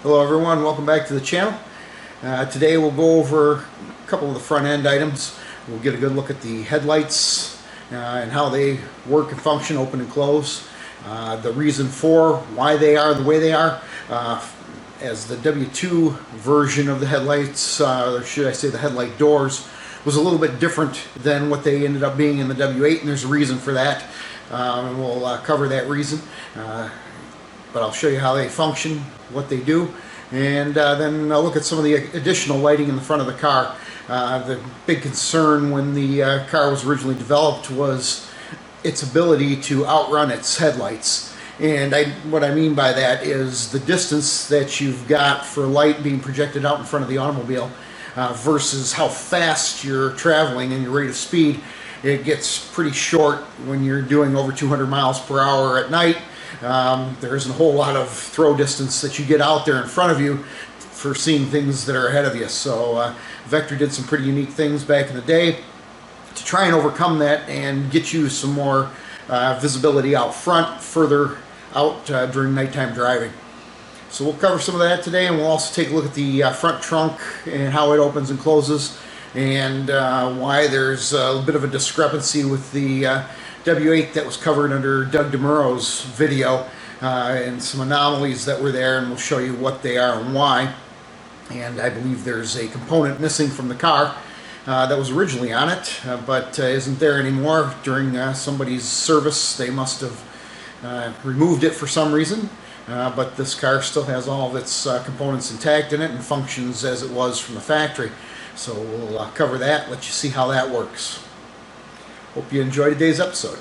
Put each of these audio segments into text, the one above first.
Hello everyone, welcome back to the channel. Today we'll go over a couple of the front end items. We'll get a good look at the headlights and how they work and function, open and close, the reason for why they are the way they are. As the W2 version of the headlights, or should I say the headlight doors, was a little bit different than what they ended up being in the W8, and there's a reason for that. And we'll cover that reason. But I'll show you how they function, what they do, and then I'll look at some of the additional lighting in the front of the car. The big concern when the car was originally developed was its ability to outrun its headlights. And what I mean by that is the distance that you've got for light being projected out in front of the automobile versus how fast you're traveling and your rate of speed. It gets pretty short when you're doing over 200 miles per hour at night. There isn't a whole lot of throw distance that you get out there in front of you for seeing things that are ahead of you. So Vector did some pretty unique things back in the day to try and overcome that and get you some more visibility out front, further out during nighttime driving. So we'll cover some of that today, and we'll also take a look at the front trunk and how it opens and closes, and why there's a bit of a discrepancy with the W8 that was covered under Doug DeMuro's video, and some anomalies that were there, and we'll show you what they are and why. And I believe there's a component missing from the car that was originally on it, but isn't there anymore. During somebody's service, they must have removed it for some reason, but this car still has all of its components intact in it and functions as it was from the factory. So we'll cover that, let you see how that works. Hope you enjoyed today's episode.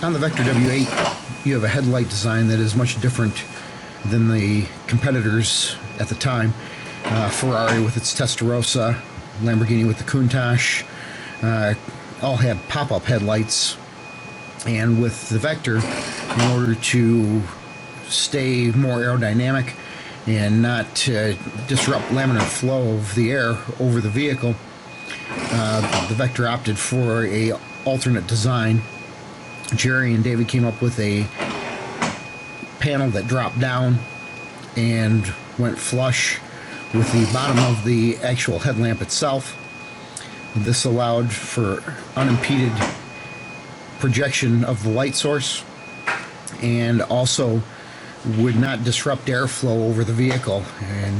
On the Vector W8, you have a headlight design that is much different than the competitors at the time. Ferrari with its Testarossa, Lamborghini with the Countach, all had pop-up headlights. And with the Vector, in order to stay more aerodynamic and not disrupt laminar flow of the air over the vehicle, the Vector opted for a alternate design. Jerry and David came up with a panel that dropped down and went flush with the bottom of the actual headlamp itself. This allowed for unimpeded projection of the light source, and also would not disrupt airflow over the vehicle, and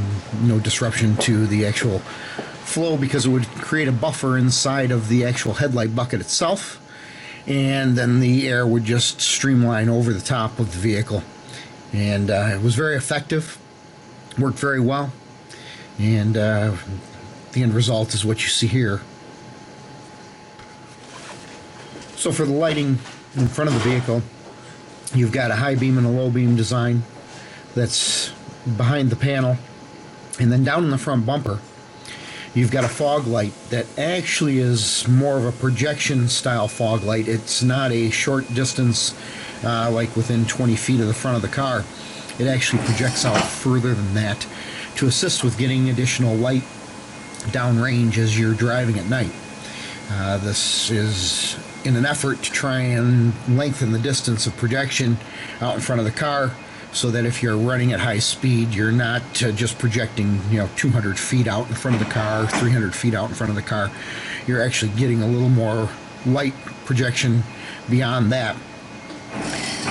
no disruption to the actual flow, because it would create a buffer inside of the actual headlight bucket itself, and then the air would just streamline over the top of the vehicle. And it was very effective, worked very well, and the end result is what you see here. So for the lighting in front of the vehicle, you've got a high beam and a low beam design that's behind the panel, and then down in the front bumper you've got a fog light that actually is more of a projection style fog light. It's not a short distance like within 20 feet of the front of the car. It actually projects out further than that to assist with getting additional light downrange as you're driving at night. This is in an effort to try and lengthen the distance of projection out in front of the car, so that if you're running at high speed, you're not just projecting 200 feet out in front of the car, 300 feet out in front of the car. You're actually getting a little more light projection beyond that.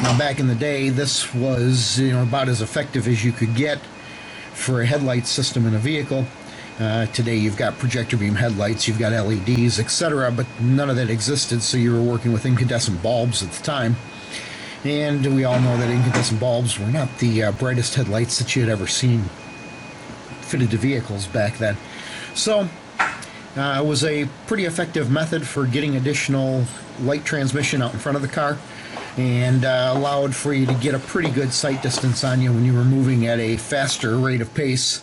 Now, back in the day, this was about as effective as you could get for a headlight system in a vehicle. Today you've got projector beam headlights, you've got LEDs, etc., but none of that existed, so you were working with incandescent bulbs at the time. And we all know that incandescent bulbs were not the brightest headlights that you had ever seen fitted to vehicles back then. So it was a pretty effective method for getting additional light transmission out in front of the car, and allowed for you to get a pretty good sight distance on you when you were moving at a faster rate of pace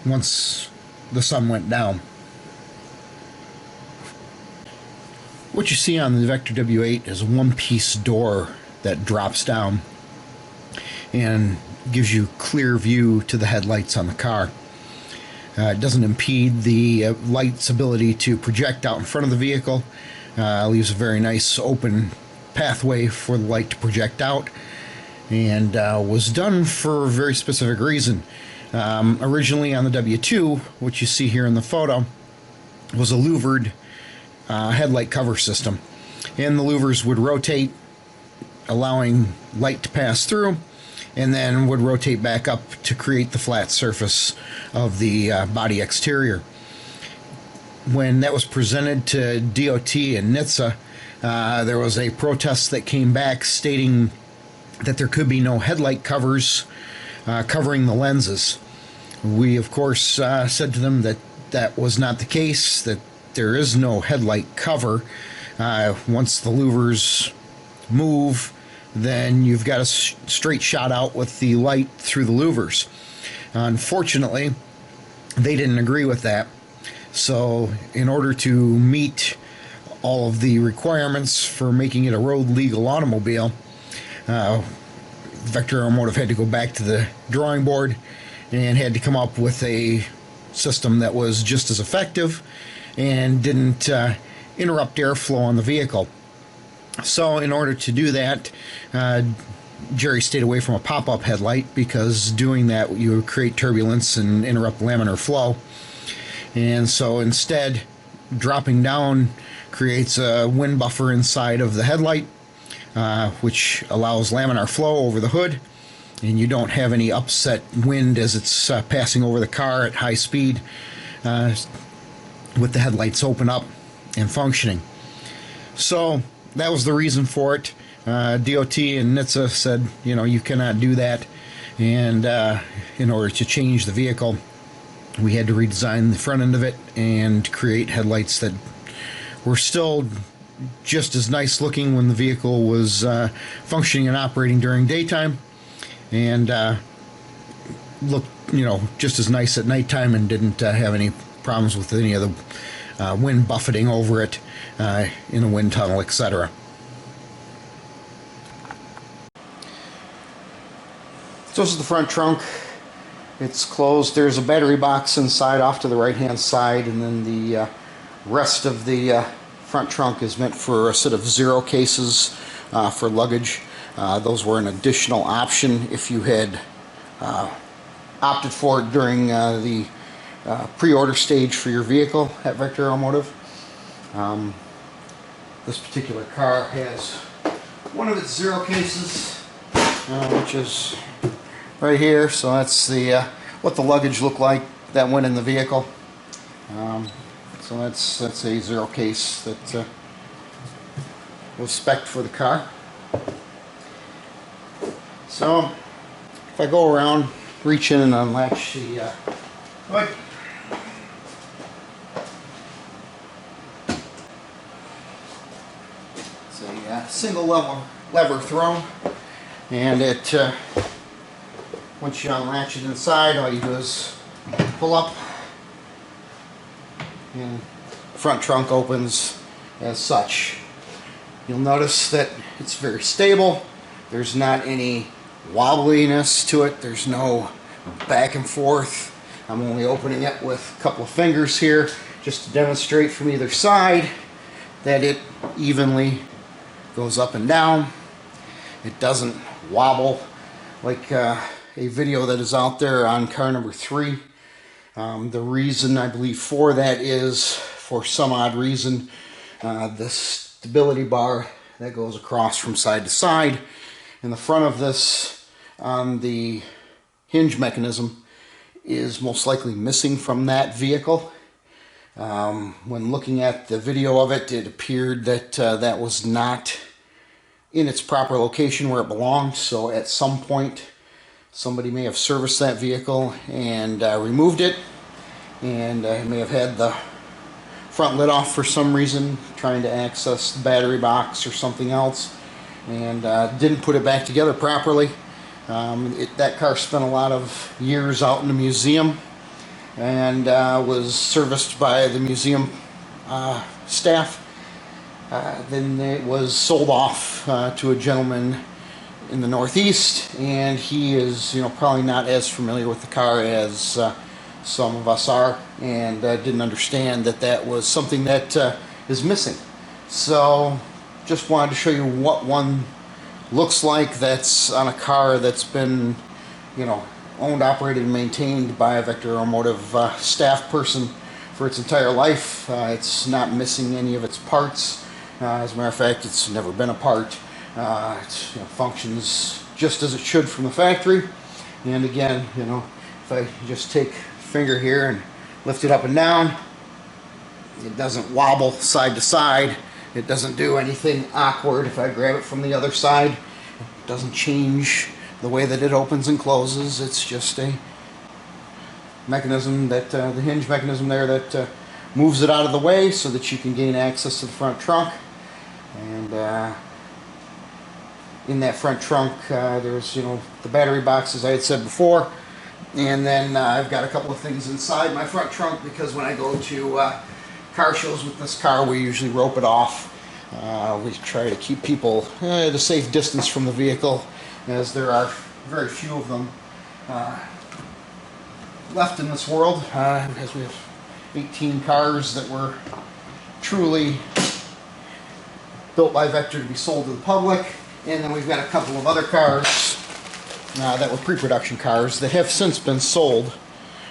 once the sun went down. What you see on the Vector W8 is a one-piece door that drops down and gives you clear view to the headlights on the car. It doesn't impede the light's ability to project out in front of the vehicle. Leaves a very nice open pathway for the light to project out. and was done for a very specific reason. Originally on the W2, which you see here in the photo, was a louvered headlight cover system, and the louvers would rotate, allowing light to pass through, and then would rotate back up to create the flat surface of the body exterior. When that was presented to DOT and NHTSA, there was a protest that came back stating that there could be no headlight covers covering the lenses. We, of course, said to them that that was not the case, that there is no headlight cover. Once the louvers move, then you've got a straight shot out with the light through the louvers. Unfortunately, they didn't agree with that. So in order to meet all of the requirements for making it a road legal automobile, Vector Automotive had to go back to the drawing board and had to come up with a system that was just as effective and didn't interrupt airflow on the vehicle. So in order to do that, Jerry stayed away from a pop-up headlight, because doing that you would create turbulence and interrupt laminar flow. And so instead, dropping down creates a wind buffer inside of the headlight, which allows laminar flow over the hood, and you don't have any upset wind as it's passing over the car at high speed with the headlights open up and functioning. So that was the reason for it. DOT and NHTSA said, you know, you cannot do that, and in order to change the vehicle, we had to redesign the front end of it and create headlights that were still just as nice looking when the vehicle was functioning and operating during daytime, and looked, you know, just as nice at nighttime, and didn't have any problems with any of the wind buffeting over it in a wind tunnel, etc. So this is the front trunk. It's closed. There's a battery box inside off to the right hand side, and then the rest of the front trunk is meant for a set of zero cases for luggage. Those were an additional option if you had opted for it during the pre-order stage for your vehicle at Vector Automotive. This particular car has one of its zero cases, which is right here. So that's the what the luggage looked like that went in the vehicle. So that's a zero case that was spec'd for the car. So if I go around, reach in and unlatch the hood. It's a single lever throne, and it once you unlatch it inside, all you do is pull up, and the front trunk opens as such. You'll notice that it's very stable. There's not any wobbliness to it. There's no back and forth. I'm only opening it with a couple of fingers here just to demonstrate from either side that it evenly goes up and down. It doesn't wobble like a video that is out there on car number 3. The reason I believe for that is, for some odd reason, the stability bar that goes across from side to side in the front of this on the hinge mechanism is most likely missing from that vehicle. When looking at the video of it, it appeared that that was not in its proper location where it belonged. So at some point somebody may have serviced that vehicle and removed it, and may have had the front lid off for some reason, trying to access the battery box or something else, and didn't put it back together properly. That car spent a lot of years out in the museum and was serviced by the museum staff. Then it was sold off to a gentleman in the Northeast, and he is, you know, probably not as familiar with the car as some of us are, and didn't understand that that was something that is missing. So just wanted to show you what one looks like that's on a car that's been, you know, owned, operated, and maintained by a Vector Automotive staff person for its entire life. It's not missing any of its parts. As a matter of fact, it's never been apart. It, you know, functions just as it should from the factory. And again, you know, if I just take a finger here and lift it up and down, it doesn't wobble side to side. It doesn't do anything awkward. If I grab it from the other side, it doesn't change the way that it opens and closes. It's just a mechanism that, the hinge mechanism there, that moves it out of the way so that you can gain access to the front trunk. And in that front trunk, there's, you know, the battery box, as I had said before. And then I've got a couple of things inside my front trunk, because when I go to car shows with this car, we usually rope it off. We try to keep people at a safe distance from the vehicle, as there are very few of them left in this world, as we have 18 cars that were truly built by Vector to be sold to the public, and then we've got a couple of other cars that were pre-production cars that have since been sold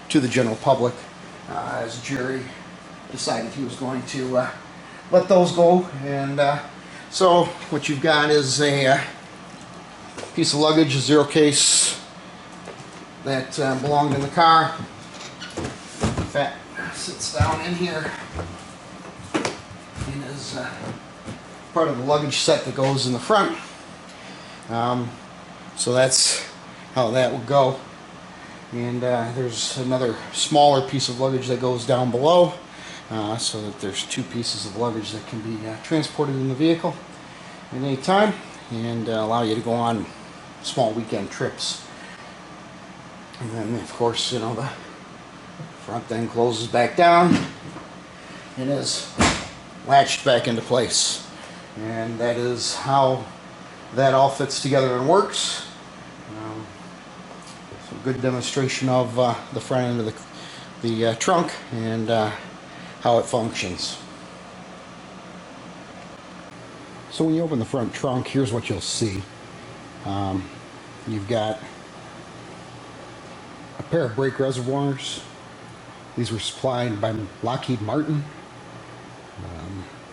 to the general public, as Jerry decided he was going to let those go. And so what you've got is a piece of luggage, a zero case that belonged in the car. That sits down in here and is part of the luggage set that goes in the front. So that's how that would go. And there's another smaller piece of luggage that goes down below, so that there's two pieces of luggage that can be transported in the vehicle at any time, and allow you to go on small weekend trips. And then, of course, you know, the front then closes back down and is latched back into place. And that is how that all fits together and works. So a good demonstration of the front end of the trunk and how it functions. So when you open the front trunk, here's what you'll see. You've got a pair of brake reservoirs. These were supplied by Lockheed Martin.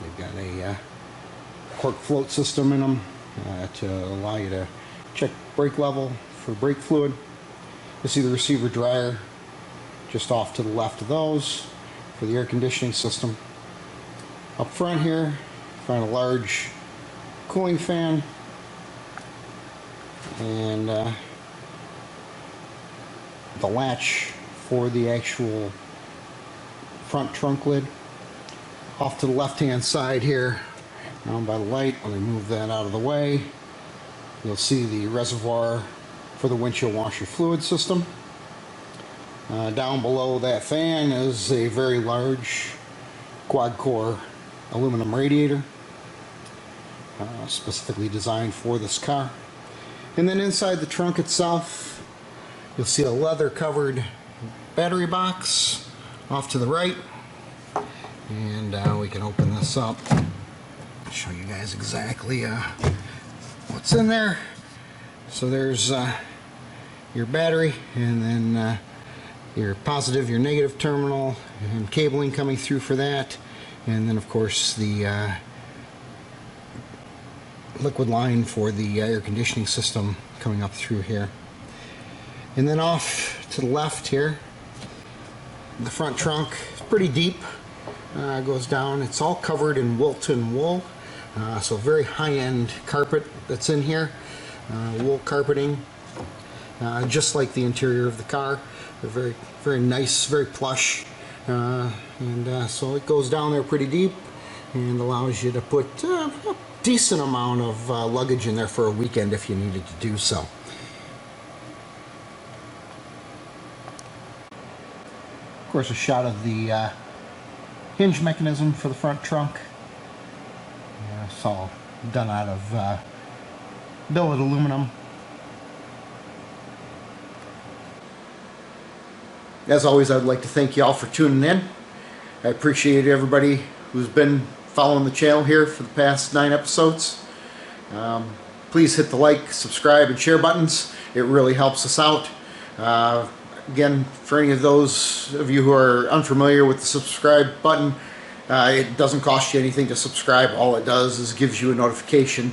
They've got a cork float system in them to allow you to check brake level for brake fluid. You see the receiver dryer just off to the left of those for the air conditioning system. Up front here, you find a large cooling fan and the latch for the actual front trunk lid. Off to the left hand side here, down by the light, let me move that out of the way, you'll see the reservoir for the windshield washer fluid system. Down below that fan is a very large quad core aluminum radiator, specifically designed for this car. And then inside the trunk itself, you'll see a leather covered battery box off to the right. And we can open this up, show you guys exactly what's in there. So there's your battery, and then your positive, your negative terminal, and cabling coming through for that. And then of course the liquid line for the air conditioning system coming up through here. And then off to the left here, the front trunk is pretty deep. Goes down. It's all covered in Wilton wool, so very high-end carpet that's in here, wool carpeting, just like the interior of the car. They're very, very nice, very plush, and so it goes down there pretty deep and allows you to put a decent amount of luggage in there for a weekend if you needed to do so. Of course, a shot of the hinge mechanism for the front trunk. It's all done out of billet aluminum. As always, I'd like to thank you all for tuning in. I appreciate everybody who's been following the channel here for the past 9 episodes. please hit the like, subscribe, and share buttons. It really helps us out. Again, for any of those of you who are unfamiliar with the subscribe button, it doesn't cost you anything to subscribe. All it does is gives you a notification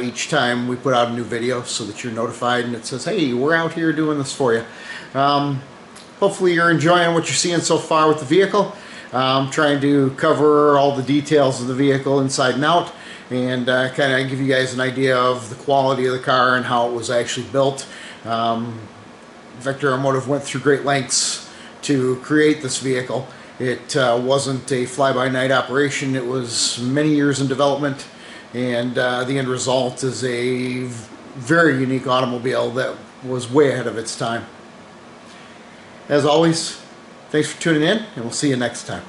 each time we put out a new video, so that you're notified and it says, hey, we're out here doing this for you. Hopefully you're enjoying what you're seeing so far with the vehicle. I'm trying to cover all the details of the vehicle inside and out, and kind of give you guys an idea of the quality of the car and how it was actually built. Vector Automotive went through great lengths to create this vehicle. It wasn't a fly-by-night operation. It was many years in development, and the end result is a very unique automobile that was way ahead of its time. As always, thanks for tuning in, and we'll see you next time.